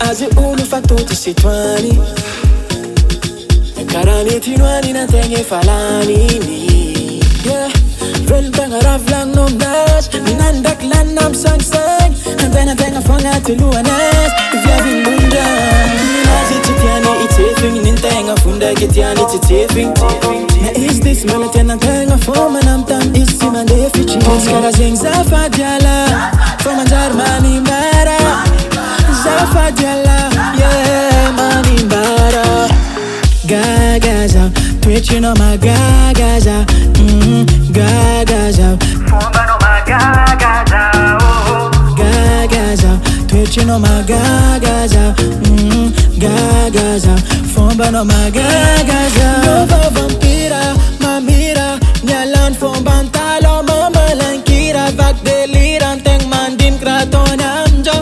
azy olo fa toto Chetoany. Karaha netinoany na tegna efa laniny. Velon-tegna raha volagninao aminazy, ninany ndraiky lanina amisangisany. Antegna fogna aty lohanazy, viavy mondra. Ninazy tsy tiany itsefigny, nintegna fo ndraiky tiany tsitsefigny. Na izy ty sy mbola tianantegna fô manamintamy izy tsy mandeha fitry. Izy karaha zegny zafady ala, fô manjary manimbara. Zafady ala, manimbara. Gagaza, toetrinao magagaza. Gagaza, fombanao magagaza. Gagaza, toetrinao magagaza. Gagaza, fombanao magagaza. Nova vampira, mamira, nialany fombantalo mamalankira. Vaky delira, antegna mandinika raha ataony aminjô.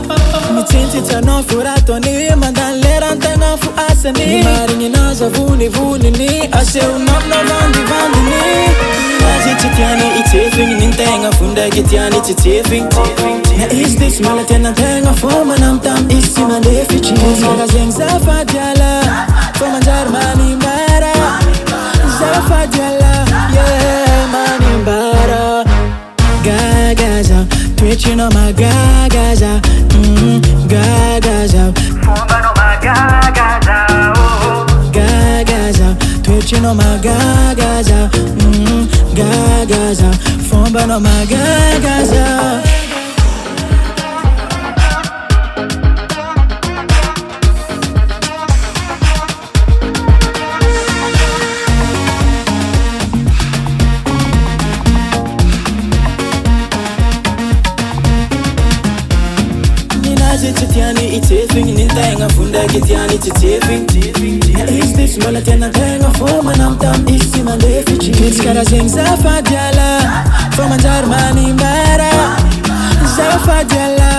Mitsintsitsanao fo raha ataony, mandany lera antegna fo asany. Marigny anazy avonivoniny, asehonao navandivandiny. Azy tsy tiany itsefigny, nintegna fo ndraiky tiany tsitsefigny. Na izy ty sy mbola tianantegna fô manamintamy izy tsy mandeha fitry. Izy karaha zegny zafady ala, fô manjary manimbara. Zafady ala, manimbara. Gagaza, toetrinao magagaza. Gagaza, fombanao magagaza. Gagaza, toetrinao magagaza. Gagaza, fombanao magagaza. Ninazy tsy tiany itsefigny, nintegna fo ndraiky tiany tsitsefigny. Na izy ty sy mbola tianantegna fô manamintamy izy tsy mandeha fitry. Izy karaha zegny zafady ala, fô manjary manimbara. Zafady ala,